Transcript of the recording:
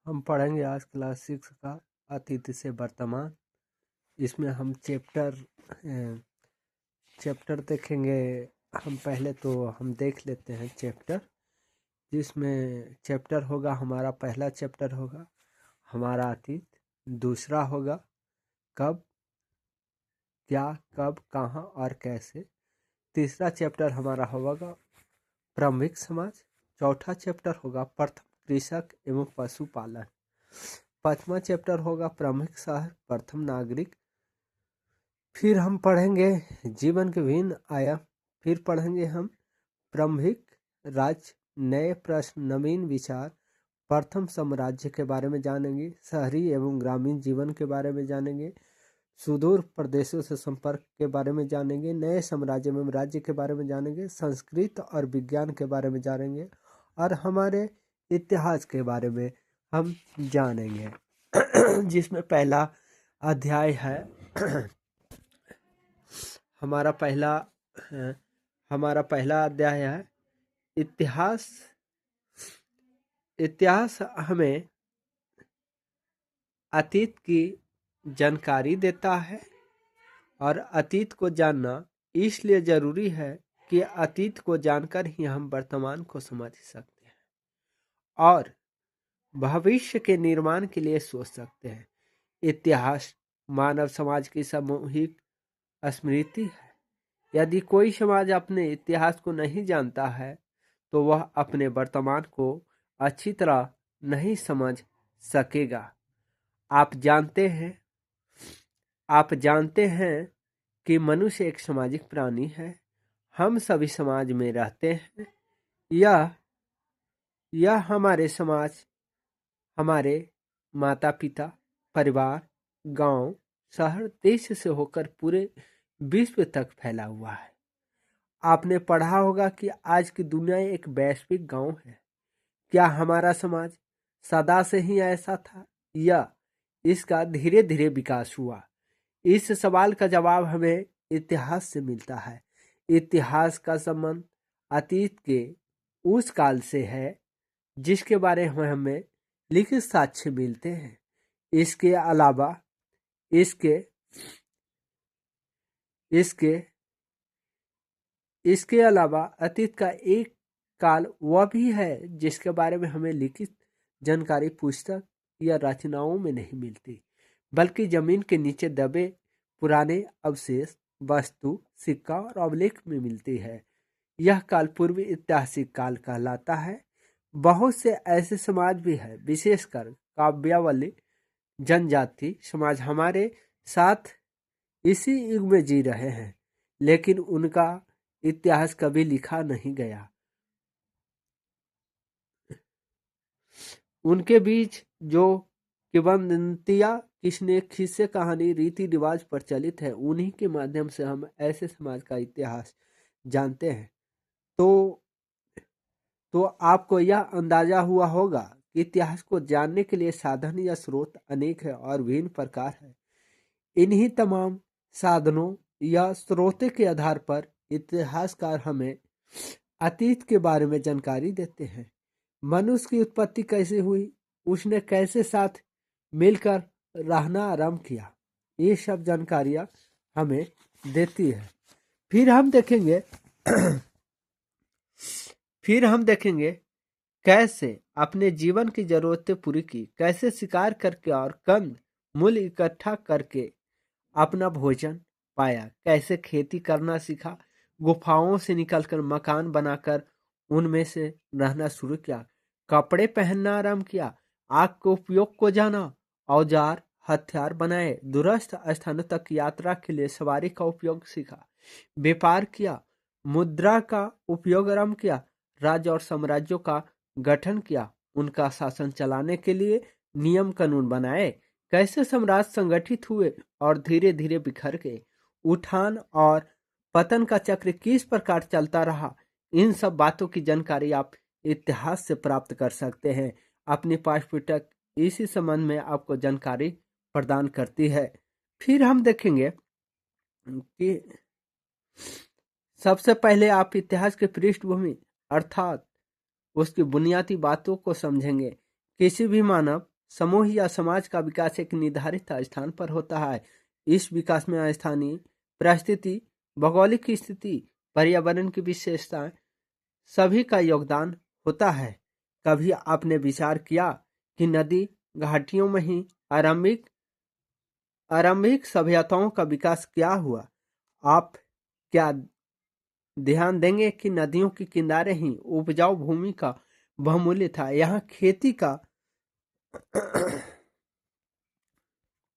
हम पढ़ेंगे आज क्लास 6 का अतीत से वर्तमान। इसमें हम चैप्टर देखेंगे। हम पहले तो हम देख लेते हैं चैप्टर, जिसमें चैप्टर होगा हमारा पहला चैप्टर होगा हमारा अतीत, दूसरा होगा कब, क्या, कब, कहाँ और कैसे। तीसरा चैप्टर हमारा होगा प्रारंभिक समाज। चौथा चैप्टर होगा प्रथम कृषक एवं पशुपालन। पांचवा चैप्टर होगा प्रारंभिक शहर, प्रथम नागरिक। फिर हम पढ़ेंगे जीवन के विभिन्न आयाम। फिर पढ़ेंगे हम प्रारंभिक राज्य, नए प्रश्न, नवीन विचार, प्रथम साम्राज्य के बारे में जानेंगे। शहरी एवं ग्रामीण जीवन के बारे में जानेंगे। सुदूर प्रदेशों से संपर्क के बारे में जानेंगे। नए साम्राज्य एवं राज्य के बारे में जानेंगे। संस्कृत और विज्ञान के बारे में जानेंगे और हमारे इतिहास के बारे में हम जानेंगे। जिसमें पहला अध्याय है हमारा पहला अध्याय है इतिहास। इतिहास हमें अतीत की जानकारी देता है और अतीत को जानना इसलिए जरूरी है कि अतीत को जानकर ही हम वर्तमान को समझ सकते हैं और भविष्य के निर्माण के लिए सोच सकते हैं। इतिहास मानव समाज की सामूहिक स्मृति है। यदि कोई समाज अपने इतिहास को नहीं जानता है तो वह अपने वर्तमान को अच्छी तरह नहीं समझ सकेगा। आप जानते हैं कि मनुष्य एक सामाजिक प्राणी है। हम सभी समाज में रहते हैं। यह हमारे समाज, हमारे माता पिता, परिवार, गांव, शहर, देश से होकर पूरे विश्व तक फैला हुआ है। आपने पढ़ा होगा कि आज की दुनिया एक वैश्विक गांव है। क्या हमारा समाज सदा से ही ऐसा था या इसका धीरे धीरे विकास हुआ? इस सवाल का जवाब हमें इतिहास से मिलता है। इतिहास का संबंध अतीत के उस काल से है जिसके बारे में हमें लिखित साक्ष्य मिलते हैं। इसके अलावा अतीत का एक काल वह भी है जिसके बारे में हमें लिखित जानकारी पुस्तक या रचनाओं में नहीं मिलती, बल्कि जमीन के नीचे दबे पुराने अवशेष, वस्तु, सिक्का और अभिलेख में मिलती है। यह काल पूर्वी ऐतिहासिक काल कहलाता है। बहुत से ऐसे समाज भी है, विशेषकर काव्यावली जनजाति समाज हमारे साथ इसी युग में जी रहे हैं, लेकिन उनका इतिहास कभी लिखा नहीं गया। उनके बीच जो किंवदंतियां, किस्से, कहानी, रीति रिवाज प्रचलित है, उन्हीं के माध्यम से हम ऐसे समाज का इतिहास जानते हैं। तो आपको यह अंदाजा हुआ होगा कि इतिहास को जानने के लिए साधन या स्रोत अनेक है और विभिन्न प्रकार है। इन्हीं तमाम साधनों या स्रोतों के आधार पर इतिहासकार हमें अतीत के बारे में जानकारी देते हैं। मनुष्य की उत्पत्ति कैसे हुई, उसने कैसे साथ मिलकर रहना आरंभ किया, ये सब जानकारियां हमें देती है। फिर हम देखेंगे कैसे अपने जीवन की जरूरतें पूरी की, कैसे शिकार करके और कंद मूल इकट्ठा करके अपना भोजन पाया, कैसे खेती करना सीखा, गुफाओं से निकलकर मकान बनाकर उनमें से रहना शुरू किया, कपड़े पहनना आरंभ किया, आग के उपयोग को जाना, औजार हथियार बनाए, दूरस्थ स्थानों तक यात्रा के लिए सवारी का उपयोग सीखा, व्यापार किया, मुद्रा का उपयोग आरंभ किया, राज्य और साम्राज्यों का गठन किया, उनका शासन चलाने के लिए नियम कानून बनाए, कैसे साम्राज्य संगठित हुए और धीरे धीरे बिखर गए, उठान और पतन का चक्र किस प्रकार चलता रहा। इन सब बातों की जानकारी आप इतिहास से प्राप्त कर सकते हैं। अपनी पाठ्यपुस्तक इसी संबंध में आपको जानकारी प्रदान करती है। फिर हम देखेंगे कि सबसे पहले आप इतिहास की पृष्ठभूमि अर्थात उसकी बुनियादी बातों को समझेंगे। किसी भी मानव समूह या समाज का विकास एक निर्धारित स्थान पर होता है। इस विकास में स्थानीय परिस्थिति, भौगोलिक स्थिति, पर्यावरण की विशेषताएं सभी का योगदान होता है। कभी आपने विचार किया कि नदी घाटियों में ही आरंभिक सभ्यताओं का विकास क्या हुआ? आप क्या ध्यान देंगे कि नदियों के किनारे ही उपजाऊ भूमि का बहुमूल्य था। यहाँ खेती का